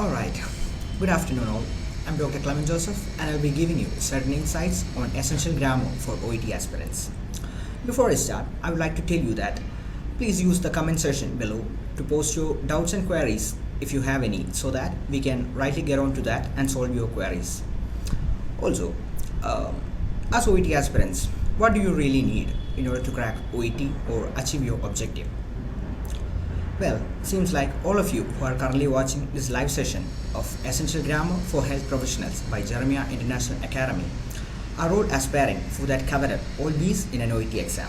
Alright, good afternoon all. I'm Dr. Clement and I'll be giving you certain insights on essential grammar for OET aspirants. Before I start, I would like to tell you that please use the comment section below to post your doubts and queries if you have any so that we can rightly get on to that and solve your queries. Also, as OET aspirants, what do you really need in order to crack OET or achieve your objective? Well, seems like all of you who are currently watching this live session of Essential Grammar for Health Professionals by Jeremiah International Academy are all aspiring for that coveted all B's in an OET exam.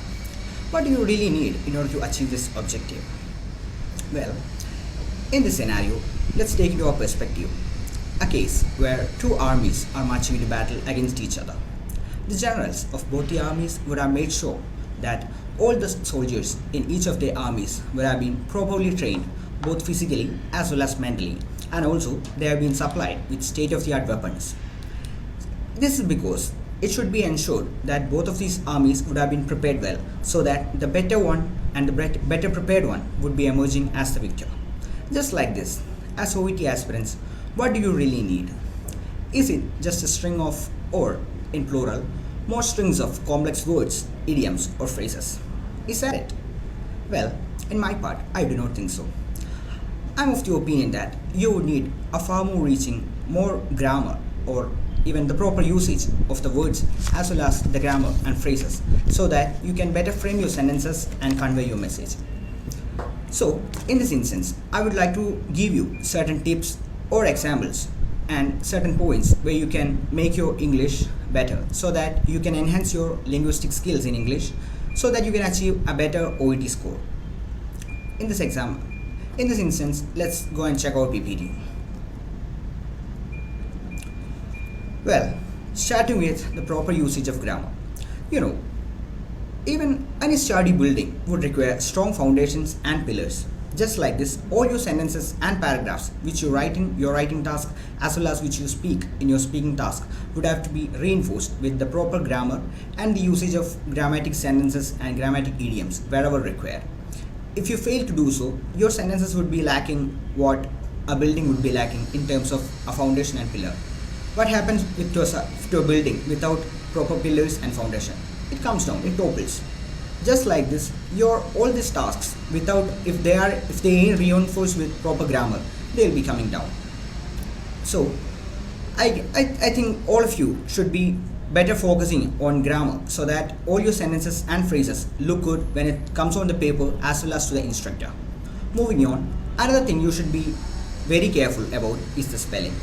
What do you really need in order to achieve this objective? Well, in this scenario, let's take into our perspective a case where two armies are marching into battle against each other. The generals of both the armies would have made sure that all the soldiers in each of their armies would have been properly trained both physically as well as mentally, and also they have been supplied with state-of-the-art weapons. This is because it should be ensured that both of these armies would have been prepared well so that the better one and the better prepared one would be emerging as the victor. Just like this, as OET aspirants, what do you really need? Is it just a string of, or in plural, more strings of complex words, idioms or phrases? Is that it? Well, in my part, I do not think so. I'm of the opinion that you would need a far more reaching, more grammar or even the proper usage of the words as well as the grammar and phrases so that you can better frame your sentences and convey your message. So, in this instance, I would like to give you certain tips or examples and certain points where you can make your English better so that you can enhance your linguistic skills in English so that you can achieve a better OET score. In this instance, let's go and check out PPT. Well, starting with the proper usage of grammar. Even any sturdy building would require strong foundations and pillars. Just like this, all your sentences and paragraphs which you write in your writing task as well as which you speak in your speaking task would have to be reinforced with the proper grammar and the usage of grammatic sentences and grammatic idioms wherever required. If you fail to do so, your sentences would be lacking what a building would be lacking in terms of a foundation and pillar. What happens to a building without proper pillars and foundation? It comes down, it topples. Just like this, all these tasks if they ain't reinforced with proper grammar, they'll be coming down. So I think all of you should be better focusing on grammar so that all your sentences and phrases look good when it comes on the paper as well as to the instructor. Moving on, another thing you should be very careful about is the spelling,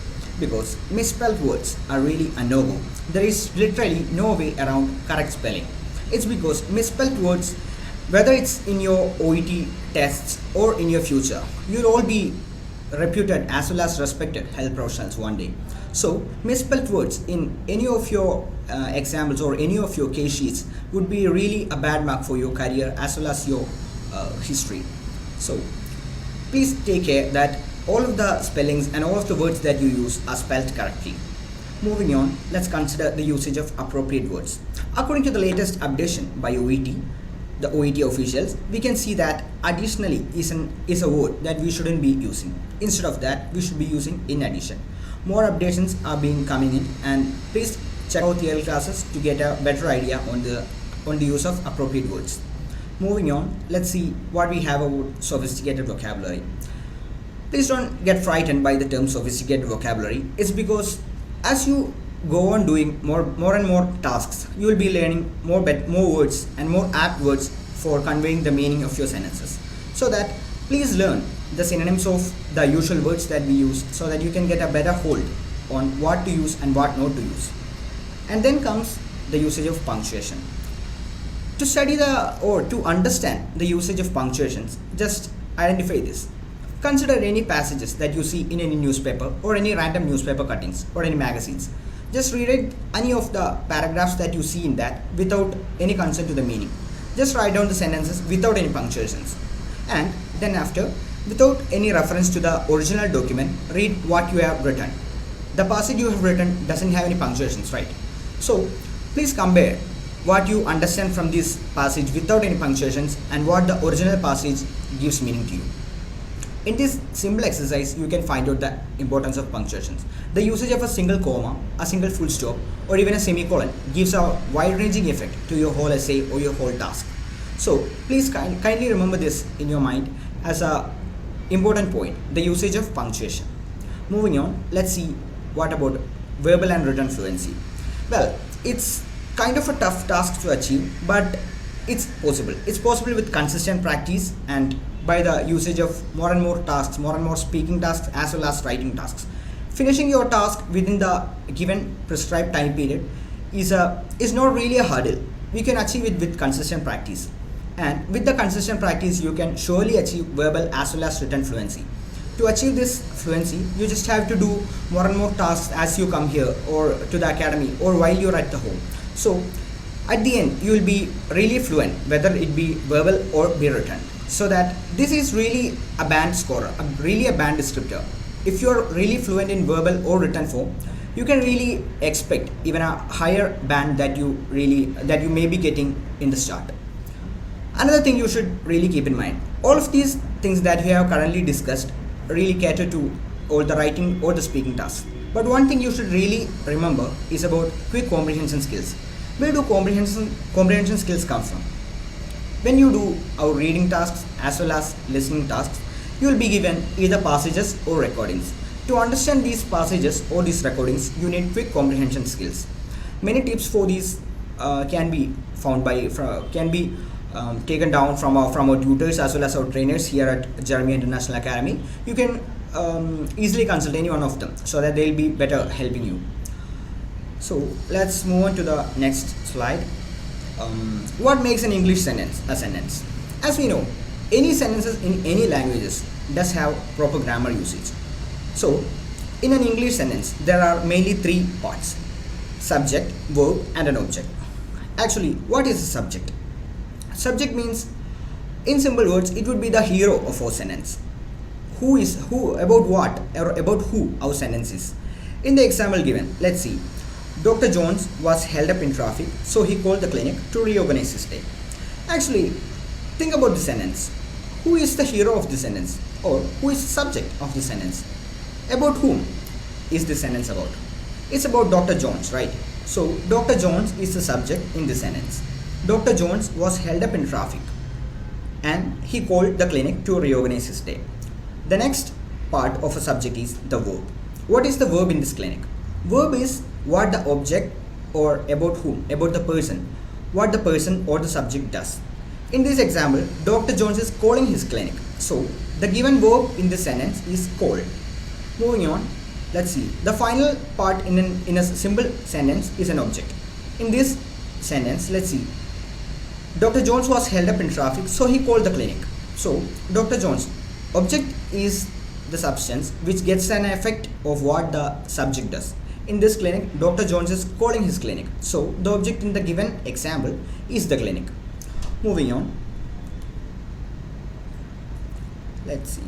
because misspelled words are really a no-go. There is literally no way around correct spelling. It's because misspelled words, whether it's in your OET tests or in your future, you'll all be reputed as well as respected health professionals one day. So misspelled words in any of your examples or any of your case sheets would be really a bad mark for your career as well as your history. So please take care that all of the spellings and all of the words that you use are spelled correctly. Moving on, let's consider the usage of appropriate words. According to the latest updation by OET, the OET officials, we can see that additionally is a word that we shouldn't be using. Instead of that, we should be using in addition. More updations are being coming in, and please check out the classes to get a better idea on the use of appropriate words. Moving on, let's see what we have about sophisticated vocabulary. Please don't get frightened by the term sophisticated vocabulary. It's because as you go on doing more and more tasks, you will be learning more words and more apt words for conveying the meaning of your sentences. So that please learn the synonyms of the usual words that we use so that you can get a better hold on what to use and what not to use. And then comes the usage of punctuation. To study to understand the usage of punctuations, just identify this. Consider any passages that you see in any newspaper or any random newspaper cuttings or any magazines. Just read any of the paragraphs that you see in that without any concern to the meaning. Just write down the sentences without any punctuations. And then after, without any reference to the original document, read what you have written. The passage you have written doesn't have any punctuations, right? So please compare what you understand from this passage without any punctuations and what the original passage gives meaning to you. In this simple exercise, you can find out the importance of punctuations. The usage of a single comma, a single full stop, or even a semicolon gives a wide-ranging effect to your whole essay or your whole task. So please kindly remember this in your mind as a important point, the usage of punctuation. Moving on, let's see what about verbal and written fluency. Well, it's kind of a tough task to achieve, but it's possible. It's possible with consistent practice and by the usage of more and more tasks, more and more speaking tasks as well as writing tasks. Finishing your task within the given prescribed time period is not really a hurdle. We can achieve it with consistent practice. And with the consistent practice, you can surely achieve verbal as well as written fluency. To achieve this fluency, you just have to do more and more tasks as you come here or to the academy or while you're at the home. So at the end, you will be really fluent, whether it be verbal or be written. So that this is really a band scorer, really a band descriptor. If you're really fluent in verbal or written form, you can really expect even a higher band that you may be getting in the start. Another thing you should really keep in mind, all of these things that we have currently discussed really cater to all the writing or the speaking tasks. But one thing you should really remember is about quick comprehension skills. Where do comprehension skills come from? When you do our reading tasks as well as listening tasks, you will be given either passages or recordings. To understand these passages or these recordings, you need quick comprehension skills. Many tips for these can be taken down from our tutors as well as our trainers here at Jeremy International Academy. You can easily consult any one of them so that they'll be better helping you. So let's move on to the next slide. What makes an English sentence a sentence? As we know, any sentences in any languages does have proper grammar usage. So in an English sentence, there are mainly three parts: subject, verb, and an object. Actually, what is a subject? Subject means, in simple words, it would be the hero of our sentence. Who, about what, or about who our sentence is. In the example given, let's see. Dr. Jones was held up in traffic, so he called the clinic to reorganize his day. Actually, think about the sentence. Who is the hero of the sentence? Or who is the subject of the sentence? About whom is the sentence about? It's about Dr. Jones, right? So, Dr. Jones is the subject in the sentence. Dr. Jones was held up in traffic and he called the clinic to reorganize his day. The next part of a subject is the verb. What is the verb in this clinic? Verb is what the object or about whom, about the person, what the person or the subject does. In this example, Dr. Jones is calling his clinic. So, the given verb in this sentence is called. Moving on, let's see. The final part in a simple sentence is an object. In this sentence, let's see. Dr. Jones was held up in traffic, so he called the clinic. So, Dr. Jones, object is the substance which gets an effect of what the subject does. In this clinic, Dr. Jones is calling his clinic. So, the object in the given example is the clinic. Moving on. Let's see.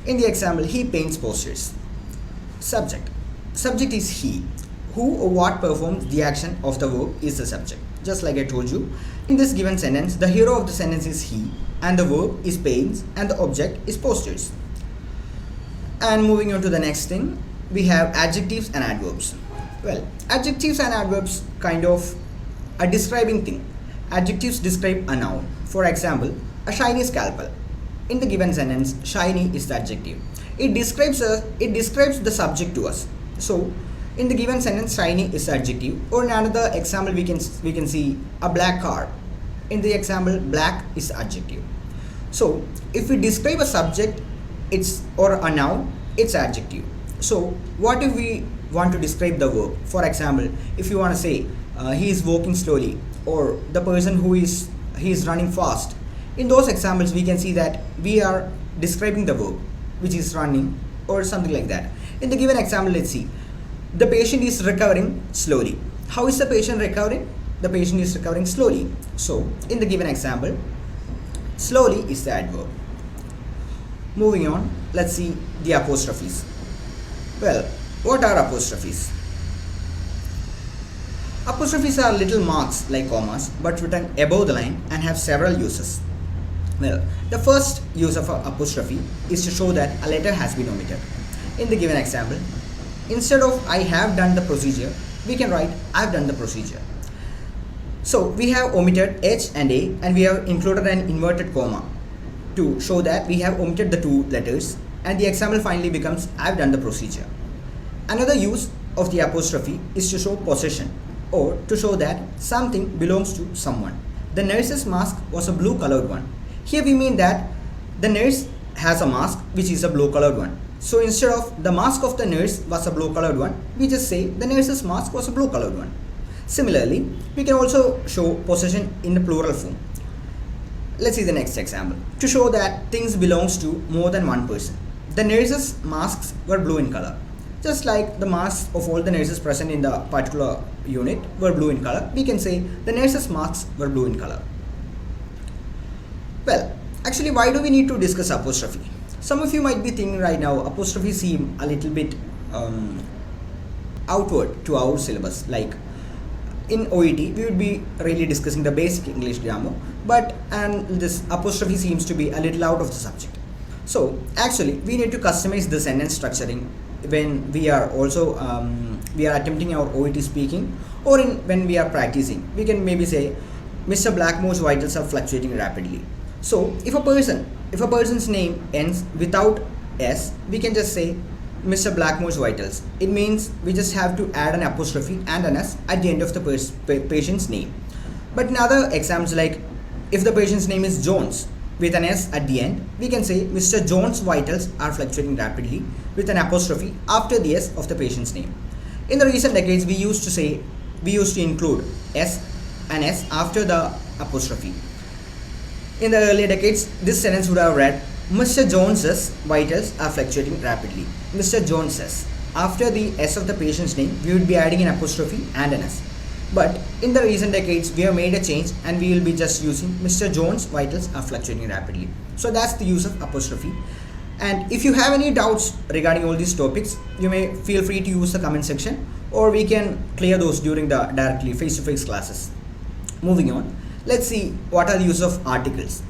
In the example, he paints posters. Subject. Subject is he. Who or what performs the action of the verb is the subject. Just like I told you, in this given sentence, the hero of the sentence is he, and the verb is paints, and the object is posters. And moving on to the next thing, we have adjectives and adverbs. Well, adjectives and adverbs kind of a describing thing. Adjectives describe a noun. For example, a shiny scalpel. In the given sentence, shiny is the adjective. It describes the subject to us. So, in the given sentence, shiny is the adjective. Or in another example, we can see a black car. In the example, black is the adjective. So, if we describe a subject, or a noun, it's adjective. So, what if we want to describe the verb? For example, if you want to say he is walking slowly, or the person he is running fast. In those examples, we can see that we are describing the verb, which is running, or something like that. In the given example, let's see. The patient is recovering slowly. How is the patient recovering? The patient is recovering slowly. So, in the given example, slowly is the adverb. Moving on, let's see the apostrophes. Well, what are apostrophes? Apostrophes are little marks like commas, but written above the line and have several uses. Well, the first use of an apostrophe is to show that a letter has been omitted. In the given example, instead of I have done the procedure, we can write I've done the procedure. So we have omitted H and A, and we have included an inverted comma to show that we have omitted the two letters, and the example finally becomes I've done the procedure. Another use of the apostrophe is to show possession, or to show that something belongs to someone. The nurse's mask was a blue colored one. Here we mean that the nurse has a mask which is a blue colored one. So instead of the mask of the nurse was a blue colored one, we just say the nurse's mask was a blue colored one. Similarly, we can also show possession in the plural form. Let's see the next example. To show that things belongs to more than one person. The nurses' masks were blue in color. Just like the masks of all the nurses present in the particular unit were blue in color, we can say the nurses' masks were blue in color. Well, actually, why do we need to discuss apostrophe? Some of you might be thinking right now, apostrophe seem a little bit outward to our syllabus. Like in OET, we would be really discussing the basic English grammar, but this apostrophe seems to be a little out of the subject. So actually, we need to customize the sentence structuring when we are also we are attempting our OET speaking, or when we are practicing. We can maybe say, Mr. Blackmore's vitals are fluctuating rapidly. So if a person's name ends without S, we can just say Mr. Blackmore's vitals. It means we just have to add an apostrophe and an S at the end of the patient's name. But in other examples, like if the patient's name is Jones with an S at the end, we can say Mr. Jones' vitals are fluctuating rapidly with an apostrophe after the S of the patient's name. In the recent decades, we used to include an S after the apostrophe. In the earlier decades, this sentence would have read, Mr. Jones's vitals are fluctuating rapidly. Mr. Jones's. After the S of the patient's name, we would be adding an apostrophe and an S. But in the recent decades, we have made a change and we will be just using Mr. Jones' vitals are fluctuating rapidly. So that's the use of apostrophe. And if you have any doubts regarding all these topics, you may feel free to use the comment section, or we can clear those during the directly face-to-face classes. Moving on, let's see what are the use of articles.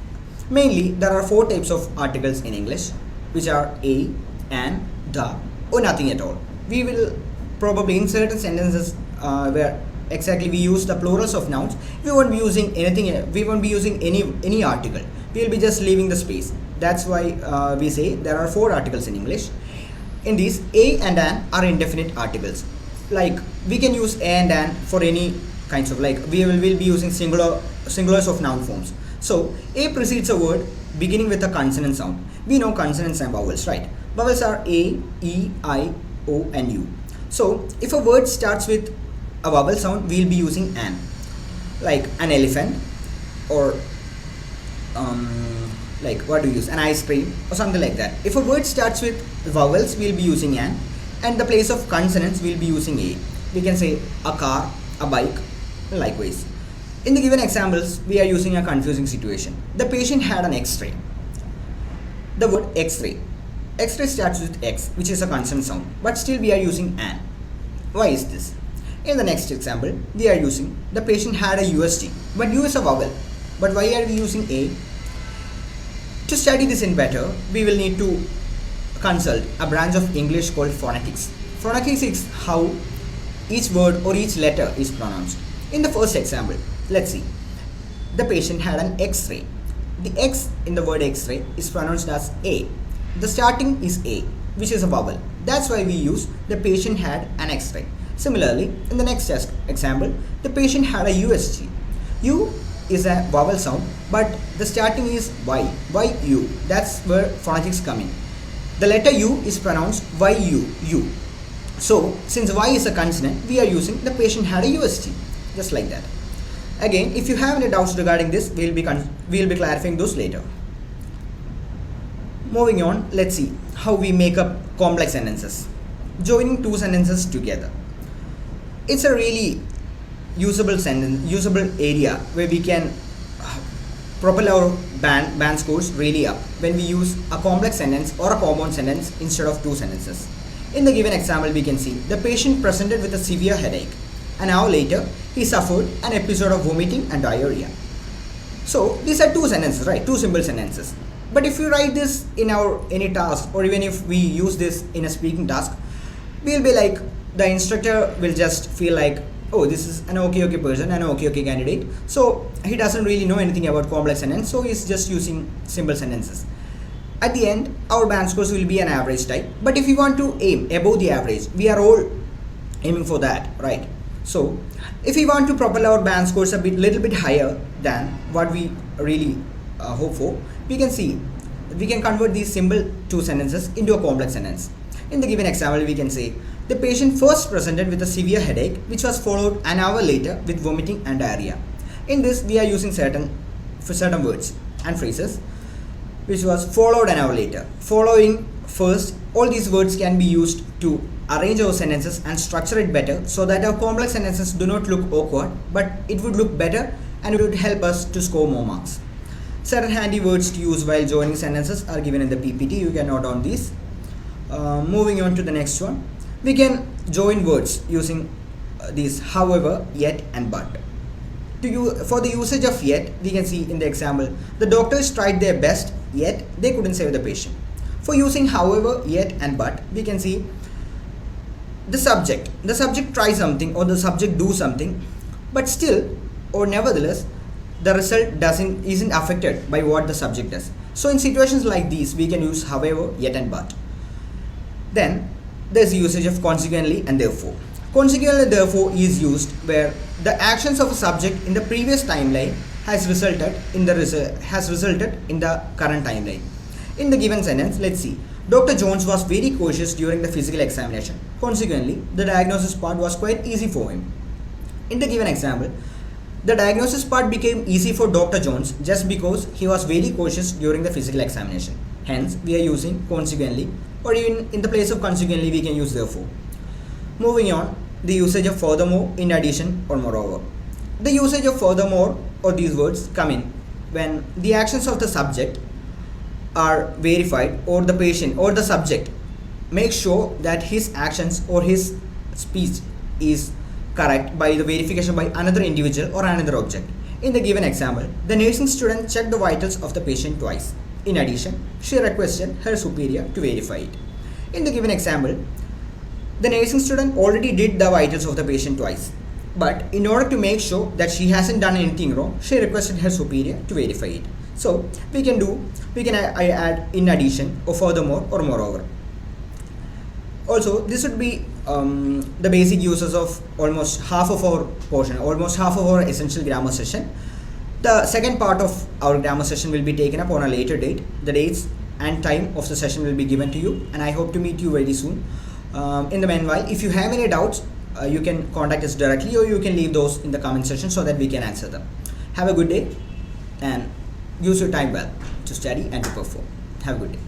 Mainly, there are 4 types of articles in English, which are a, an, the, or nothing at all. We will probably in certain sentences where exactly we use the plurals of nouns, we won't be using anything. We won't be using any article. We will be just leaving the space. That's why we say there are 4 articles in English. In these, a and an are indefinite articles. Like we can use a and an for any kinds of, like we will be using singulars of noun forms. So a precedes a word beginning with a consonant sound. We know consonants and vowels, right? Vowels are a, e, I, o, and u. So if a word starts with a vowel sound, we will be using an, like an elephant, or like what do you use, an ice cream or something like that. If a word starts with vowels, we will be using an, and the place of consonants we will be using a. We can say a car, a bike, likewise. In the given examples, we are using a confusing situation. The patient had an X-ray. The word X-ray. X-ray starts with X, which is a consonant sound, but still we are using an. Why is this? In the next example, we are using the patient had a UST, but U is a vowel. But why are we using A? To study this in better, we will need to consult a branch of English called phonetics. Phonetics is how each word or each letter is pronounced. In the first example, let's see. The patient had an X-ray. The X in the word X-ray is pronounced as A. The starting is A, which is a vowel. That's why we use the patient had an X-ray. Similarly, in the next example, the patient had a USG. U is a vowel sound, but the starting is Y, Y-U. That's where phonetics come in. The letter U is pronounced Y-U, U. So, since Y is a consonant, we are using the patient had a USG, just like that. Again, if you have any doubts regarding this, we'll be clarifying those later. Moving on, let's see how we make up complex sentences. Joining 2 sentences together. It's a really usable area where we can propel our band scores really up when we use a complex sentence or a compound sentence instead of 2 sentences. In the given example, we can see the patient presented with a severe headache. An hour later, he suffered an episode of vomiting and diarrhea. So these are two sentences, right? Two simple sentences. But if you write this in our any task, or even if we use this in a speaking task, we'll be like, the instructor will just feel like, oh, this is an okay person, an okay candidate. So he doesn't really know anything about complex sentence, so he's just using simple sentences. At the end, our band scores will be an average type. But if we want to aim above the average, we are all aiming for that, right? So if we want to propel our band scores a little bit higher than what we really hope for, we can convert these simple two sentences into a complex sentence. In the given example, we can say, the patient first presented with a severe headache, which was followed an hour later with vomiting and diarrhea. In this, we are using certain words and phrases, which was followed an hour later. Following, first, all these words can be used to arrange our sentences and structure it better, so that our complex sentences do not look awkward, but it would look better and it would help us to score more marks. Certain handy words to use while joining sentences are given in the PPT. You can note on these. Moving on to the next one, we can join words using these however, yet and but. For the usage of yet, we can see in the example, the doctors tried their best, yet they couldn't save the patient. For using however, yet and but, we can see the subject tries something, or the subject do something, but still or nevertheless the result isn't affected by what the subject does. So in situations like these, we can use however, yet and but. Then there's the usage of consequently and therefore. Consequently, therefore is used where the actions of a subject in the previous timeline has resulted in the current timeline. In the given sentence, let's see. Dr. Jones was very cautious during the physical examination. Consequently, the diagnosis part was quite easy for him. In the given example, the diagnosis part became easy for Dr. Jones just because he was very cautious during the physical examination. Hence, we are using consequently, or even in the place of consequently, we can use therefore. Moving on, the usage of furthermore, in addition, or moreover. The usage of furthermore or these words come in when the actions of the subject are verified, or the patient or the subject makes sure that his actions or his speech is correct by the verification by another individual or another object. In the given example, the nursing student checked the vitals of the patient twice. In addition, she requested her superior to verify it. In the given example, the nursing student already did the vitals of the patient twice, but in order to make sure that she hasn't done anything wrong, she requested her superior to verify it. So we can add in addition, or furthermore, or moreover. Also, this would be the basic uses of almost half of our portion, almost half of our essential grammar session. The second part of our grammar session will be taken up on a later date. The dates and time of the session will be given to you, and I hope to meet you very soon. In the meanwhile, if you have any doubts, you can contact us directly, or you can leave those in the comment section so that we can answer them. Have a good day, and use your time well to study and to perform. Have a good day.